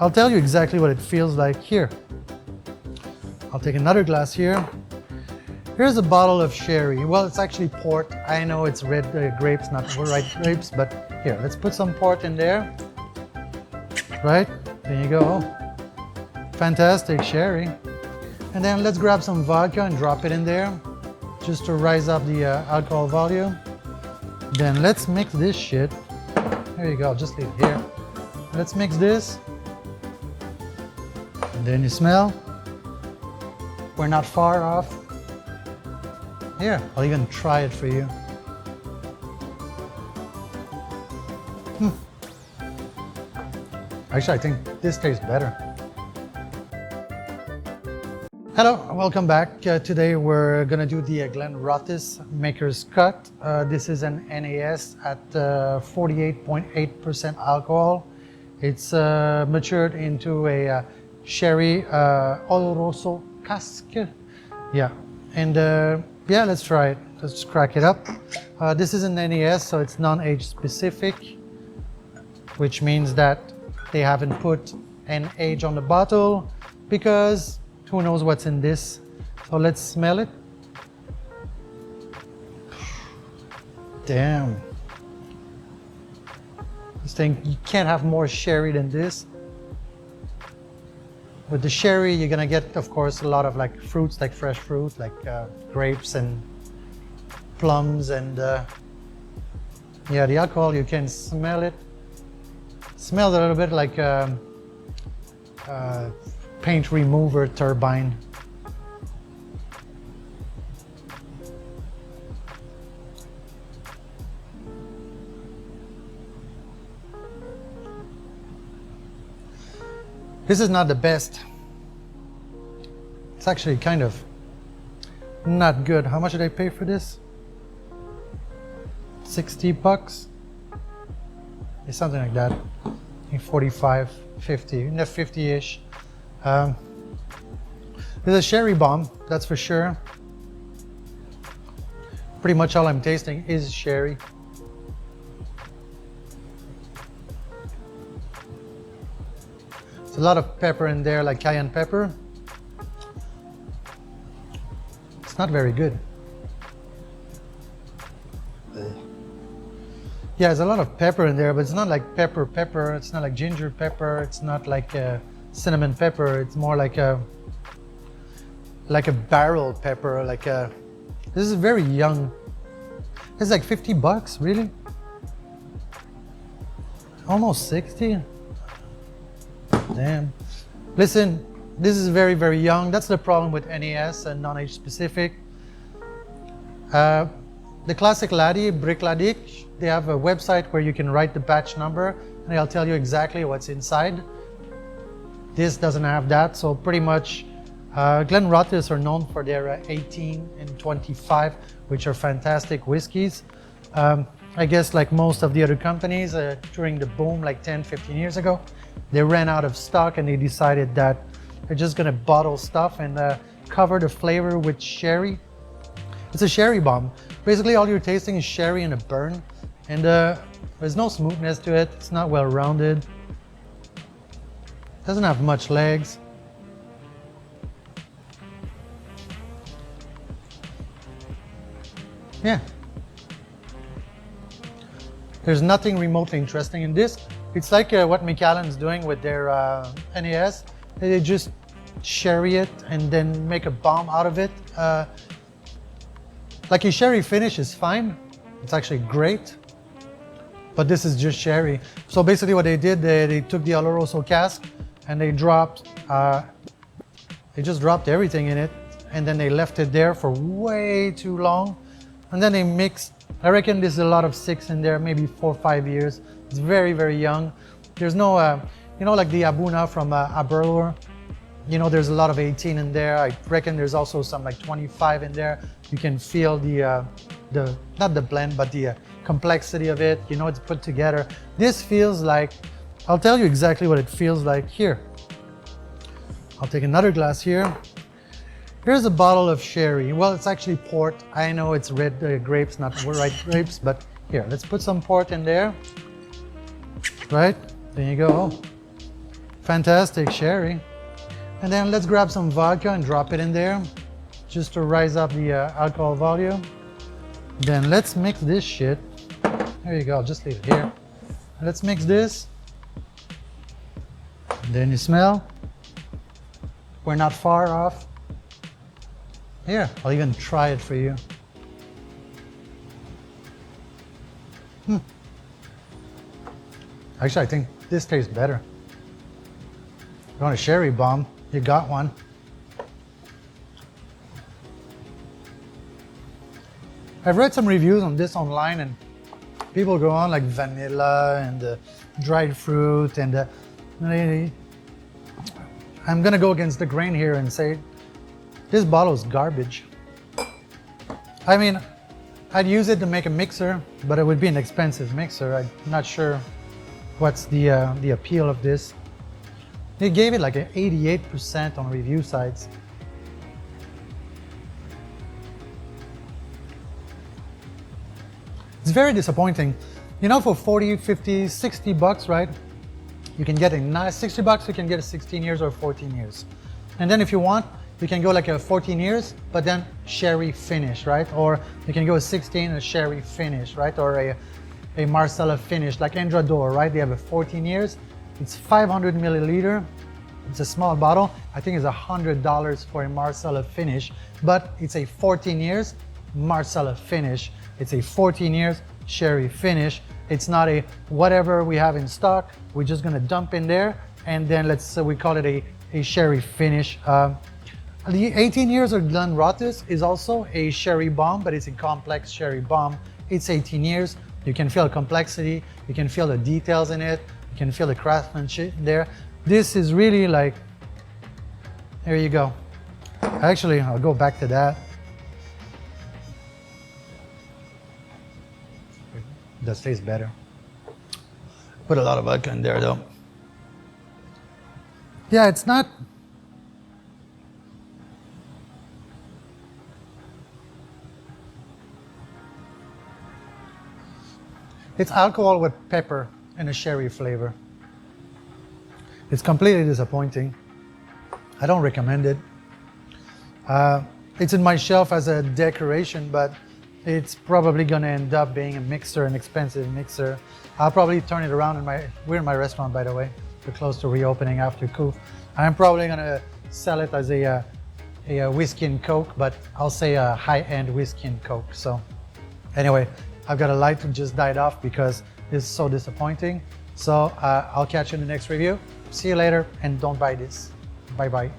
I'll tell you exactly what it feels like here. I'll take another glass here. Here's a bottle of sherry. Well, it's actually port. I know it's red grapes, not white grapes, but here, let's put some port in there. Right, there you go. Fantastic sherry. And then let's grab some vodka and drop it in there, just to rise up the alcohol volume. Then let's mix this shit. There you go, just leave it here. Let's mix this. And then you smell. We're not far off. Here, I'll even try it for you. Actually, I think this tastes better. Hello, welcome back. Today we're gonna do the Glenrothes Maker's Cut. This is an NAS at 48.8% alcohol. It's matured into a sherry Oloroso cask. Yeah, and yeah, let's try it. Let's crack it up. This is an NAS, so it's non-age specific, which means that they haven't put an age on the bottle because who knows what's in this. So let's smell it. Damn. This thing, you can't have more sherry than this. With the sherry, you're gonna get, of course, a lot of like fruits, like fresh fruit, like grapes and plums, and yeah, the alcohol, you can smell it. Smells a little bit like paint remover turbine. This is not the best. It's actually kind of not good. How much did I pay for this? 60 bucks? It's something like that. I think 45, 50, in the 50-ish. There's a sherry bomb, that's for sure. Pretty much all I'm tasting is sherry. There's a lot of pepper in there, like cayenne pepper. It's not very good. Yeah, there's a lot of pepper in there, but it's not like pepper. It's not like ginger pepper. It's not like cinnamon pepper. It's more like a barrel pepper. This is very young. This is like 50 bucks, really? Almost 60? Damn. Listen, this is very, very young. That's the problem with NAS and non-age specific. The classic laddie, Brick Ladik, they have a website where you can write the batch number and they'll tell you exactly what's inside. This doesn't have that, so pretty much Glenrothes are known for their 18 and 25, which are fantastic whiskeys. I guess like most of the other companies during the boom like 10, 15 years ago, they ran out of stock and they decided that they're just gonna bottle stuff and cover the flavor with sherry. It's a sherry bomb. Basically all you're tasting is sherry and a burn, and there's no smoothness to it. It's not well rounded. Doesn't have much legs. Yeah. There's nothing remotely interesting in this. It's like what Macallan's doing with their NAS. They just sherry it and then make a bomb out of it. Like a sherry finish is fine. It's actually great. But this is just sherry. So basically what they did, they took the Oloroso cask and they just dropped everything in it, and then they left it there for way too long. And then they mixed, I reckon there's a lot of 6 in there, maybe 4 or 5 years. It's very, very young. There's no, you know, like the Abuna from Aberlour, you know, there's a lot of 18 in there. I reckon there's also some like 25 in there. You can feel the not the blend, but the complexity of it. You know, it's put together. This feels like, I'll tell you exactly what it feels like here. I'll take another glass here. Here's a bottle of sherry. Well, it's actually port. I know it's red grapes, not white grapes, but here, let's put some port in there. Right, there you go. Fantastic sherry. And then let's grab some vodka and drop it in there just to rise up the alcohol volume. Then let's mix this shit. There you go, I'll just leave it here. Let's mix this. Then you smell. We're not far off. Here, I'll even try it for you. Actually, I think this tastes better. You want a sherry bomb? You got one. I've read some reviews on this online, and people go on like vanilla and dried fruit, and I'm gonna go against the grain here and say this bottle is garbage. I mean, I'd use it to make a mixer, but it would be an expensive mixer. I'm not sure what's the appeal of this. They gave it like an 88% on review sites. It's very disappointing. You know, for 40, 50, 60 bucks, right? You can get a nice 60 bucks, you can get a 16 years or 14 years. And then if you want, you can go like a 14 years, but then sherry finish, right? Or you can go a 16 and a sherry finish, right? Or a Marsala finish, like Endrador, right? They have a 14 years. It's 500 milliliter. It's a small bottle. I think it's $100 for a Marsala finish, but it's a 14 years Marsala finish. It's a 14 years sherry finish. It's not a whatever we have in stock. We're just gonna dump in there, and then we call it a sherry finish. The 18 years of Glenrothes is also a sherry bomb, but it's a complex sherry bomb. It's 18 years. You can feel the complexity. You can feel the details in it. You can feel the craftsmanship there. This is really like, there you go. Actually, I'll go back to that. It does taste better. Put a lot of vodka in there though. Yeah, it's not. It's alcohol with pepper and a sherry flavor. It's completely disappointing. I don't recommend it. It's in my shelf as a decoration, but it's probably gonna end up being a mixer, an expensive mixer. I'll probably turn it around we're in my restaurant, by the way. We're close to reopening after Coup. I'm probably gonna sell it as a whiskey and Coke, but I'll say a high-end whiskey and Coke. So anyway, I've got a light that just died off because this is so disappointing. So I'll catch you in the next review. See you later, and don't buy this. Bye-bye.